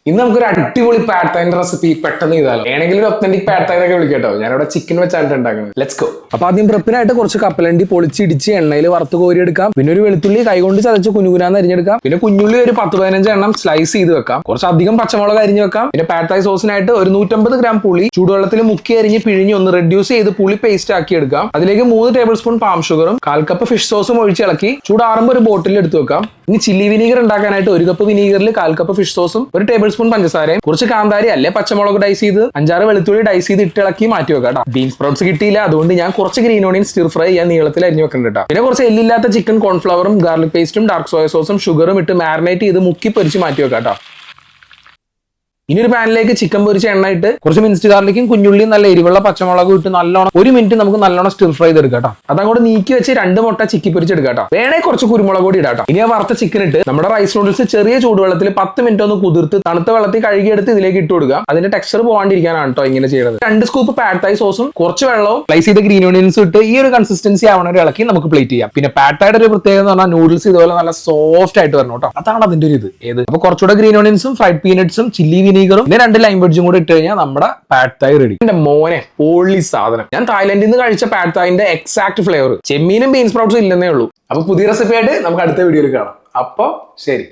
ഇന്ന് നമുക്കൊരു അടിപൊളി പാഡ് തൈന്റെ റെസിപ്പി പെട്ടെന്ന് ചെയ്താലോ. വേണമെങ്കിൽ ഒരു ഒത്തന്റിക് പാഡ് തൈ ഒക്കെ വിളിക്കട്ടോ. ഞാനിവിടെ ചിക്കൻ വെച്ചാണ് ഉണ്ടാക്കുന്നത്. Let's go. അപ്പൊ ആദ്യം പ്രിപ്പിനായിട്ട് കുറച്ച് കപ്പലണ്ടി പൊളിച്ചിടിച്ച് എണ്ണയിൽ വറുത്ത് കോരി എടുക്കാം. പിന്നെ ഒരു വെളുത്തുള്ളി കൈകൊണ്ട് ചതച്ച് കുനുകുനാന്ന് അരിഞ്ഞെടുക്കാം. പിന്നെ കുഞ്ഞുള്ളി ഒരു 10-15 എണ്ണം സ്ലൈസ് ചെയ്ത് വെക്കാം. കുറച്ച് അധികം പച്ചമുളക് അരിഞ്ഞ് വെക്കാം. പിന്നെ പാഡ് തൈ സോസിനായിട്ട് ഒരു 150 ഗ്രാം പുളി ചൂടുവെള്ളത്തിൽ മുക്കി അരിഞ്ഞ് പിഴിഞ്ഞ് ഒന്ന് റെഡ്യൂസ് ചെയ്ത് പുളി പേസ്റ്റ് ആക്കി എടുക്കാം. അതിലേക്ക് 3 ടേബിൾ സ്പൂൺ പാം ഷുഗറും 1/4 കപ്പ് ഫിഷ് സോസും ഒഴിച്ച് ഇളക്കി ചൂടാറുമ്പോൾ ഒരു ബോട്ടിൽ എടുത്ത് വെക്കാം. ഇനി ചില്ലി വിനീഗർ ഉണ്ടാക്കാനായിട്ട് 1 കപ്പ് വിനീഗറിൽ 1/4 കപ്പ് ഫിഷ് സോസും 1 ടേബിൾ സ്പൂൺ പഞ്ചസാരയും കുറച്ച് കാന്താരി അല്ലെ പച്ചമുളക് ഡൈസ് ചെയ്ത് 5-6 വെളുത്തുള്ളി ഡൈസ് ചെയ്ത് ഇട്ടിളക്കി മാറ്റി വെക്കാം. ബീൻ സ്പ്രൗട്ട്സ് കിട്ടിയില്ല, അതുകൊണ്ട് ഞാൻ കുറച്ച് ഗ്രീൻ ഓണിയൻ സ്റ്റിർ ഫ്രൈ ചെയ്യാൻ നീളത്തിൽ അരിഞ്ഞു വെക്കുന്നുണ്ട്. പിന്നെ കുറച്ച് എല്ലില്ലാത്ത ചിക്കൻ കോൺഫ്ലവറും ഗാർലിക് പേസ്റ്റും ഡാർക്ക് സോയ സോസും ഷുഗറും ഇട്ട് മാരിനേറ്റ് ചെയ്ത് മുക്കി പൊരിച്ച് മാറ്റി വെക്കാം. ഇനി ഒരു പാനിലേക്ക് ചിക്കൻ പൊരിച്ച എണ്ണ ഇട്ട് കുറച്ച് മിൻസ്ഡ് ഗാർലിക്കും കുഞ്ഞുള്ളിയും നല്ല എരിവുള്ള പച്ചമുളകും ഇട്ട് നല്ലോണം 1 മിനിറ്റ് നമുക്ക് നല്ലോണം സ്റ്റിർ ഫ്രൈ ചെയ്തെടുക്കാം. അതങ്ങോട്ട് നീക്കി വെച്ച് 2 മുട്ട ചിക്കി പൊരിച്ചെടുക്കാം. വേണേ കുറച്ച് കുരുമുളക് പൊടി ഇടാം. ഇനി ആ വറുത്ത ചിക്കൻ ഇട്ട് നമ്മുടെ റൈസ് നൂഡിൽസ് ചെറിയ ചൂടുവെള്ളത്തിൽ 10 മിനിറ്റ് ഒന്ന് കുതിർത്ത് തണുത്ത വെള്ളത്തിൽ കഴുകിയെടുത്ത് ഇതിലേക്ക് ഇട്ട് കൊടുക്കാം. അതിന്റെ ടെക്സ്ചർ പോകാണ്ടിരിക്കാനാണ് കേട്ടോ ഇങ്ങനെ ചെയ്യുന്നത്. 2 സ്കൂപ്പ് പാഡ് തൈ സോസും കുറച്ച് വെള്ളവും സ്ലൈസ് ചെയ്ത ഗ്രീൻ ഓണിയൻസും ഇട്ട് ഈ ഒരു കൺസിസ്റ്റൻസി ആവണ ഒരു ഇളക്കി നമുക്ക് പ്ലേറ്റ് ചെയ്യാം. പിന്നെ പാഡ് തൈയുടെ ഒരു പ്രത്യേകത എന്ന് പറഞ്ഞാൽ നൂഡിൽസ് ഇതുപോലെ നല്ല സോഫ്റ്റ് ആയിട്ട് വരണം കേട്ടോ. അതാണ് അതിന്റെ ഒരു ഇത്. അപ്പൊ കുറച്ചുകൂടെ ഗ്രീൻ ഓണിയൻസും ഫ്രൈഡ് പീനട്സും ചില്ലി വിനീഗറും 2 ലൈം വെഡ്ജും കൂടെ ഇട്ട് കഴിഞ്ഞാൽ നമ്മുടെ പാഡ് തൈ റെഡി. എന്റെ മോനെ പൊളി സാധനം. ഞാൻ തായ്ലൻഡിൽ നിന്ന് കഴിച്ച പാഡ് തൈന്റെ എക്സാക്ട് ഫ്ലേവർ. ചെമ്മീനും ബീൻ സ്പ്രൗട്ട്സും ഇല്ലെന്നേ ഉള്ളൂ. അപ്പൊ പുതിയ റെസിപ്പി ആയിട്ട് നമുക്ക് അടുത്ത വീഡിയോയിൽ കാണാം. അപ്പൊ ശരി.